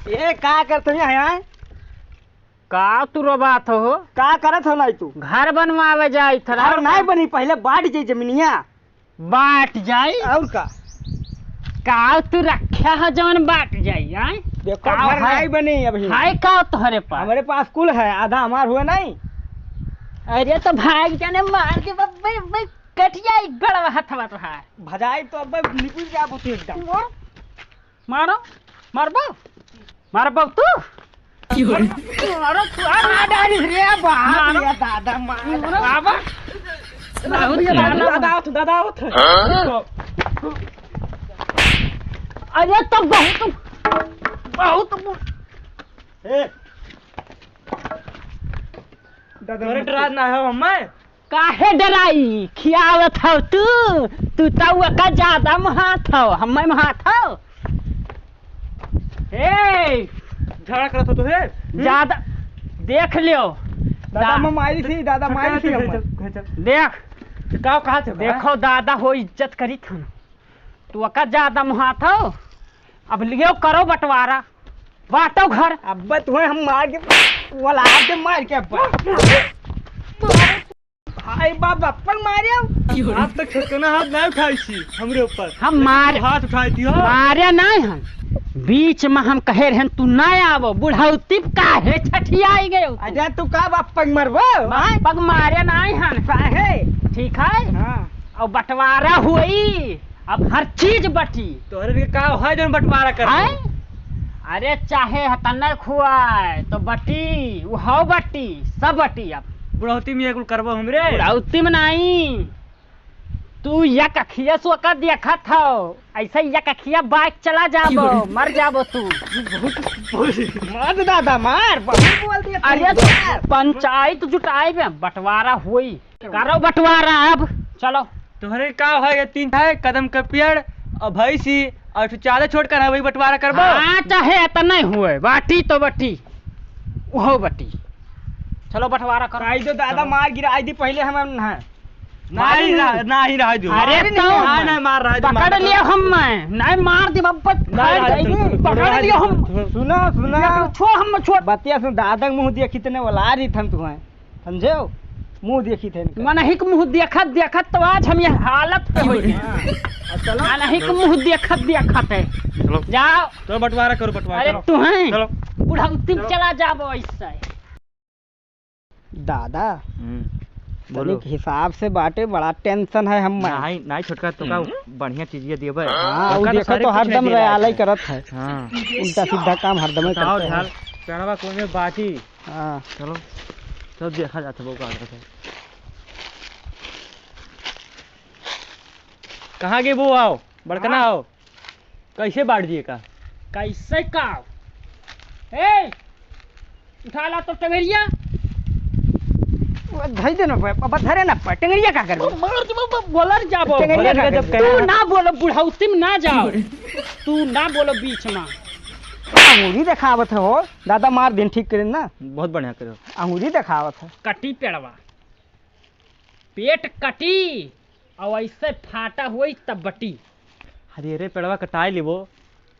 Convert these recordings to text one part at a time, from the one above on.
ये का करत यहाँ? का तू रो बात हो? का करत हो? तू घर बनवावे जाई था? घर नहीं बनी, पहले बांट जाई जमीनिया। बांट जाई और का तू रखा है जवन बांट जाई? आए देखो घर नहीं बनी अभी। है का तुम्हारे पास? हमारे पास कुल है, आधा हमार हुआ नहीं। अरे तो भाग जाने मार के बब्बे कट जाई गड़वा हथवा तो है भजाई तो अब निकल जा बुती एकदम। मारो मारबो तू मारो तू आ डाली रे बाप रे दादा मार बाबा दादा अरे तो बहुत दादा डरा ना हो हमें। काहे डराई? खियावत हो तू तो का ज्यादा महात हो, हमें महात हो। ए झगड़ा करत हो तो है ज्यादा देख लियो दादा मैं मारी थी, दादा मारी थी देख का कहा थे? देखो दादा हो इज्जत करी थन तू का ज्यादा महात हो। अब लियो करो बंटवारा, बांटो घर। अब तुम्हें हम मार के वाला के मार के भाई बाप अपन मारे। आप तक ठिकाना हाथ नहीं उठाई थी हमरे ऊपर। हम मार हाथ उठाई थी मारे नहीं हम बीच में हम कहे रहन तू ना आवो बुढ़ौती काहे छठियाई गए। अरे तू का बाप पग मरबो? पग मारे नहीं हन काहे? ठीक है हां और बंटवारा हुई, अब हर चीज बटी। तोरे के का है जन बंटवारा कर? अरे चाहे हतन खुआए तो बटी वो हो बटी सब बटी। अब बुढ़ौती में कुल करबो हमरे? बुढ़ौती में नहीं, तू या कखिया सो का देखा था ऐसे या कखिया बाइक चला जाबो मर जाबो तू। मार दादा मार बहुत बोल दिया। अरे पंचायत जुटाई में बंटवारा हुई, करो बंटवारा। अब चलो तोहरे का है ये तीन है कदम का पेड़ और भैंसी और चाले छोड़ कर है वही बंटवारा करबो। हाँ चाहे तो नहीं हुए बाटी तो बटी वो बटी। चलो बंटवारा करो। आई तो दादा मार गिराई दी पहले हम है नहीं रहा जो। अरे तो नहीं मार रहा है पकड़ लिया हम नहीं मार दी पकड़ लिया हम। सुना छो हम छो बतिया सुन दादा मुंह दिया कितने वाला रही थम तुम्हें समझे मुंह देखी थे मन ही के मुंह देखत तो आज हम ये हालत पे हुई चलो नहीं के मुंह देखत है। जाओ तो बंटवारा करो बंटवारा। अरे तू है चलो बुढ़ौती चला जाबो ऐसे। दादा बोलो हिसाब से बाटे बड़ा टेंशन है हम। नहीं छोटका तो का बढ़िया चीज ये देबे। हां वो देखो तो हरदम रयाले करत है। हां उल्टा सीधा काम हरदम करते हैं। चढ़वा कोने में बाटी। हां चलो सब देखा जाता वो का कहाँ गए वो? आओ बड़कना आओ कैसे बांट दिए का? कैसे का ए उठा ला तो टंगरिया धई देना पापा धरे ना टंगरिया का कर मार दे बोलर जाबो। जब तू ना बोलो बुढ़ौती में ना जाओ, तू ना बोलो बीच में। अंगूरी दिखावत है हो दादा मार दिन ठीक करे ना बहुत बढ़िया करो। अंगूरी दिखावत है कटी पेड़वा पेट कटी और ऐसे फाटा हुई तब बटी। अरे रे पेड़वा कटाई लेबो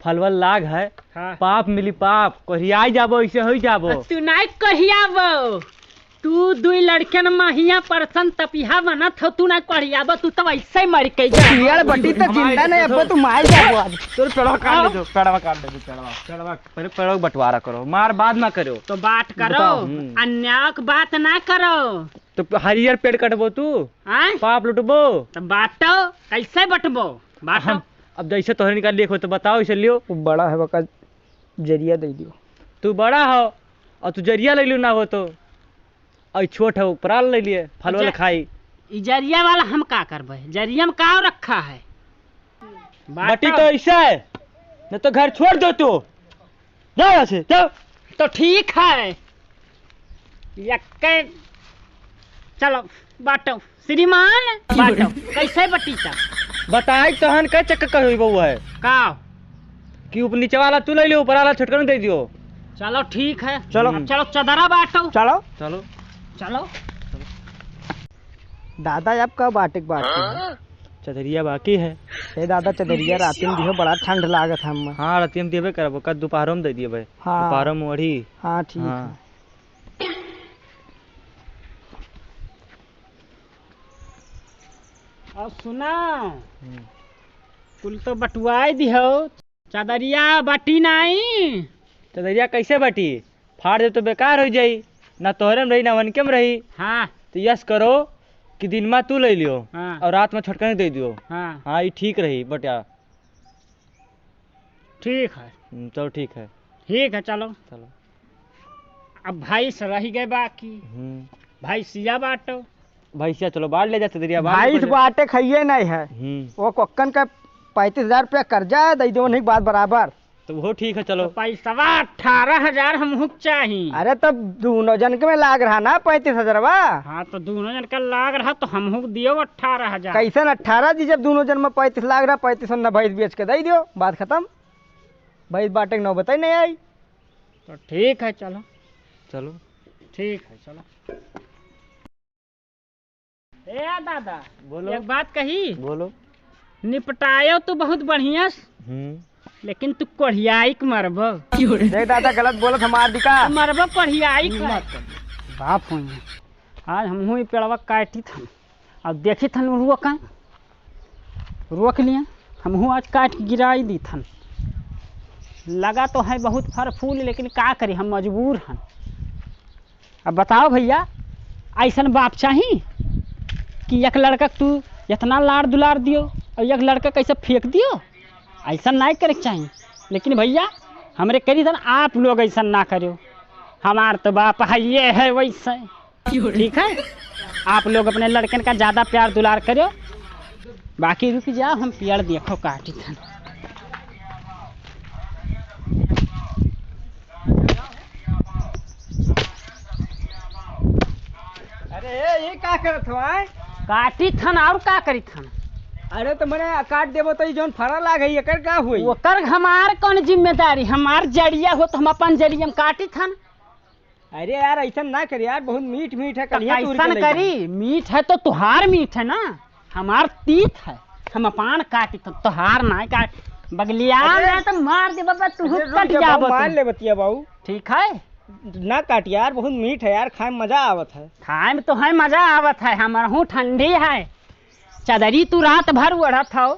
फलवल लाग है। हाँ। पाप मिली पाप कहियाई जाबो ऐसे होई जाबो। तू नहीं कहियाबो, तू दुई लड़कन महिया परसन तपिहा बनत हो, तू ना कहियाबो तू तो ऐसे ही मर के जा। यार बटी तो जिंदा नहीं अब तू मार जाबो आज। तोर पेड़वा काट दे दो पेड़वा काट दे पेड़वा पहले पेड़वा बंटवारा करो मार बाद में करो। तो बात करो अन्याय की बात ना करो। तो हरियर पेड़ कटबो तू हैं पाप लुटबो तो बांटो कैसे बटबो बांटो। अब जैसे तोहरे निकाल देखो तो बताओ इसे लियो। बड़ा है बका जरिया दे दियो। तू बड़ा हो और तू जरिया ले लियो ना हो तो और छोट है ऊपर ले लिए फल वाला खाई। जरिया वाला हम का करबे? जरिया में का रखा है? बटी तो ऐसा है न तो घर छोड़ दो तू जाओ यहाँ से जाओ। तो ठीक है यक्के चलो बांटो श्रीमान बांटो कैसे बटी था बताई तहन का चक्कर कही बहू है का कि ऊपर नीचे वाला तू ले लियो ऊपर वाला छोटका दे दियो। चलो ठीक है चलो चलो चदरा बांटो। चलो चलो चलो दादा अब कब बाटे बात चदरिया बाकी है। ए दादा चदरिया रात में दियो, बड़ा ठंड लागत हम। हाँ रात में देबे करब, कल दोपहरों में दे दिए भाई। हाँ दोपहरों में वही। हाँ ठीक है। अब सुना कुल तो बटुआई दिहो, चदरिया बटी नहीं। चदरिया कैसे बटी? फाड़ दे तो बेकार हो जाई, ना तोहरे में रही ना वनके में रही। हाँ तो यस करो कि दिन में तू ले लियो। हाँ। और रात में छोटका दे दियो। हाँ हाँ ये ठीक रही बटिया। ठीक है। चलो ठीक है। ठीक है चलो। चलो अब भाई से रह गए बाकी। भाई सिया बाटो। भैया चलो बाढ़ ले जा चदरिया। भाई इस बाटे खाइए नहीं है। वो कोक्कन का 35,000 रुपया कर्जा दे दो, नहीं बात बराबर। तो वो ठीक है चलो। तो पैसा 18,000 हम चाहिए। अरे तब दोनों जन के में लाग रहा ना 35,000। हाँ तो दोनों जन का लाग रहा तो हम दियो 18,000। कैसे 18 दी, जब दोनों जन में 35 लाग रहा, 35 न भैंस बेच के दे दियो, बात खत्म। भैंस बाटे नौ बताई नहीं आई। तो ठीक है चलो। चलो ठीक है चलो। ए दादा बोलो। एक बात कही। बोलो। निपटायो तो बहुत बढ़िया, लेकिन तू कोढ़ियाई के मरब। देख दादा गलत बोलत हमार दिका। मरब कोढ़ियाई के। बाप हुई आज हम ही पेड़वा काटी थन और देखी थन रोक लिया। हम आज काट के गिराई दी थन। लगा तो है बहुत फल फूल, लेकिन का करी हम मजबूर हैं। अब बताओ भैया, ऐसा बाप चाहिए कि एक लड़का तू इतना लाड़ दुलार दियो और एक लड़का कैसे फेंक दियो? ऐसा नहीं करे चाहिए। लेकिन भैया हमरे करी धन आप लोग ऐसा ना करो। हमार तो बाप है ये है वैसे। ठीक है, आप लोग अपने लड़कन का ज़्यादा प्यार दुलार करो। बाकी रुक जाओ, हम पेड़ देखो काटी थन। अरे ये का करत हो? काटी थन और का करी थन? अरे तो मैंने काट देबो तो जोन फरा लाग है एकर का हुई? ओकर हमार कौन जिम्मेदारी? हमार जड़िया हो तो हम अपन जड़िया में काटी थन। अरे यार ऐसा ना कर यार, बहुत मीठ मीठ है। ऐसा करी, मीठ है तो तुहार मीठ है ना, हमार तीत है। हम अपान काटी तो तुहार ना काट। बगलिया तो मार दे बाबा, तू कट जा। मार ले बतिया बाबू। ठीक है ना काट यार, बहुत मीठ है यार, खाए में मजा आवत है। खाए में तो है मजा आवत है, हमार हूँ ठंडी है। चदरी तू रात भर उड़त हो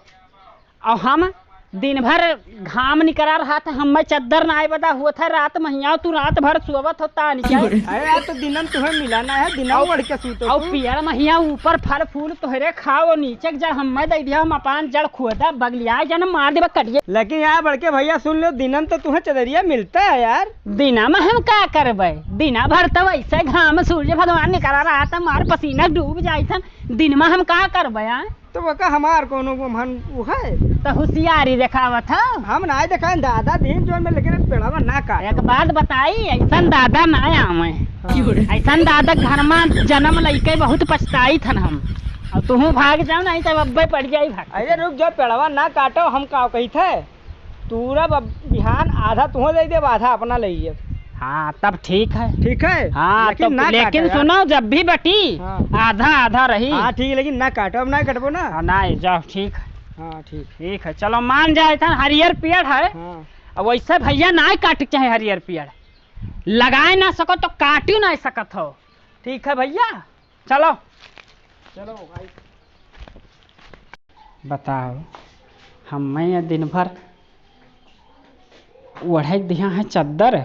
और हम दिन भर घाम निकला रहा था। हम चद्दर ना बदा हुआ था रात महिया, तू रात भर सोवत होता। अरे यार तो दिनम तुम्हें मिलाना है, दिना बढ़ के सूतो। और पियर महिया ऊपर फल फूल तोहरे खाओ, नीचे जड़ हम दे दिया। हम अपन जड़ खोदा बगलिया जन मार दे कटिए। लेकिन यार बड़के भैया सुन लो, दिनम तो तुम्हें चदरिया मिलता है यार। दिना में हम क्या करबे? दिना भर तो वैसे घाम सूर्य भगवान निकला रहा था, मार पसीना डूब जाए। दिन में हम क्या करबे यार? तो वका हमार कोनो को मन वो है तो होशियारी दिखावत है। हम ना दिखाए दादा दिन जो में, लेकिन पेड़वा ना काट। एक बात बताई, ऐसा दादा ना आवे। ऐसा दादा घर में जन्म लइके बहुत पछताई थन हम। और तू भाग जाओ नहीं तो अब्बे पड़ जाई भाग। अरे रुक जाओ, पेड़वा ना काटो। हम का कही थे तूरा बिहान आधा तुह दे दे, आधा अपना ले। हाँ तब ठीक है। ठीक है हाँ लेकिन सुनो, जब भी बटी आधा आधा रही। हाँ ठीक है, लेकिन ना काटो। अब ना कटबो ना। नहीं जाओ ठीक है। हाँ ठीक है चलो, मान जाए था हरियर पेड़ है। अब वैसे भैया ना काट चाहे हरियर पेड़ लगाए ना सको तो काटी ना सकत हो। ठीक है भैया चलो। चलो भाई बताओ, हमें दिन भर ओढ़े दिया है चद्दर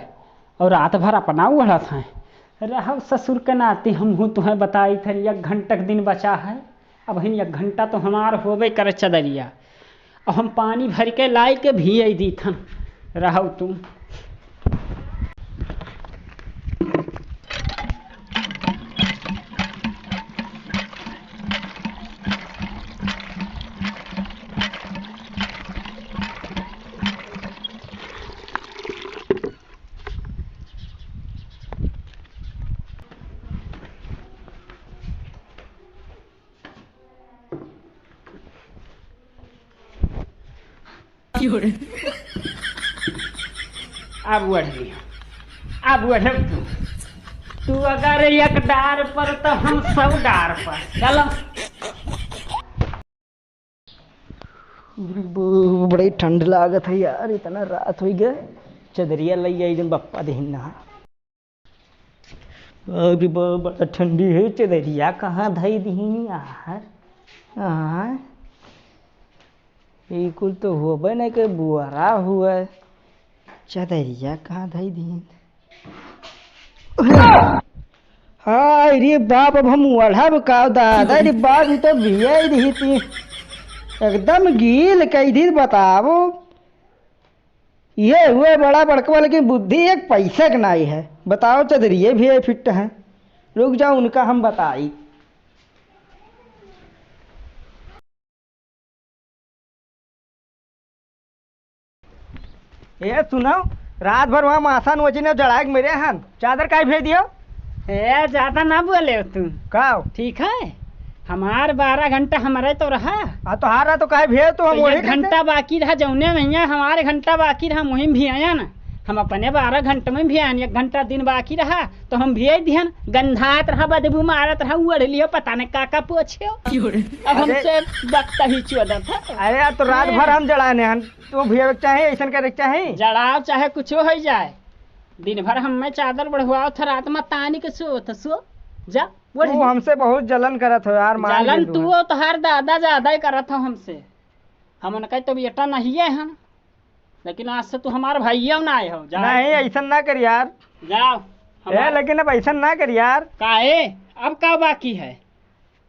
और रात भर अपना ओढ़त है। रहो ससुर के नाती हम हूँ तुम्हें बताई थे 1 घंटा दिन बचा है। अब हम 1 घंटा तो हमार होबे करे चदरिया, और हम पानी भर के लाई के भी दी थन। रहो तुम अब बढ़ लिया। अब बढ़ तू अगर 1 डार पर तो हम 100 डार पर। चलो। बड़ी ठंड लागत है यार, इतना रात हो गए। चदरिया लई आई जन बप्पा देहिन ना। अरे बड़ा ठंडी है, चदरिया कहाँ धई दीन यार। हाँ कुल तो होबे नहीं के बुआरा हुआ, चदरिया कहाँ धई दीन। हाय रे बाप, अब हम ओढ़ब का दादा रे बाप, ये तो भिया ही रही थी एकदम गील कई दिन। बताओ ये हुए बड़ा बड़का, लेकिन बुद्धि एक पैसा का नहीं है। बताओ चदरिए भी फिट है। रुक जाओ उनका हम बताई। ये सुनो, रात भर वहाँ मासा नोची ने जड़ाए मेरे हन, चादर का भेज दियो। ए ज्यादा ना बोले हो तुम का ठीक है। हमार 12 घंटा हमारे तो रहा। तो हारा तो काहे भेज, तो हम तो वही एक घंटा बाकी रहा जौने भैया, हमारे घंटा बाकी रहा मुहिम भी आया ना। हम अपने 12 घंटे में भी आए, 1 घंटा दिन बाकी रहा तो हम भी दिहन। गंधात रहा, बदबू मारत रहा, उड़ लियो पता नहीं का पूछे। अब हमसे वक्त ही चुदा था। अरे यार तो रात भर हम जड़ाने हन, तो भेज चाहे ऐसा करे चाहे जड़ाव चाहे कुछ हो जाए, दिन भर हम चादर बढ़वाओ था, रात में तानी के सो जा। वो हमसे बहुत जलन करत हो यार। जलन तू तो हर दादा ज्यादा ही करत हो हमसे। हम उनका तो बेटा नहीं है हम, लेकिन आज से तू हमारे भैया ना आए हो। नहीं ऐसा ना कर यार, जाओ। लेकिन अब ऐसा ना कर यार। काहे अब का बाकी है?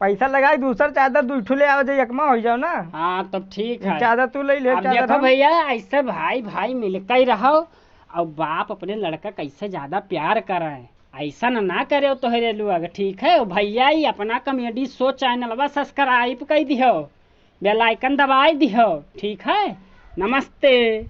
पैसा लगाई, दूसर चादर दूठू ले आओ, एकमा हो जाओ ना। हाँ तब ठीक है, चादर तू ले ले। अब देखो भैया, ऐसे भाई भाई मिलकर ही रहो। और बाप अपने लड़का कैसे ज्यादा प्यार करे, ऐसा ना करे तो है लोग। ठीक है भैया, ही अपना कॉमेडी शो चैनल सब्सक्राइब कर दियो, बेल आइकन दबाई दियो। ठीक है, नमस्ते।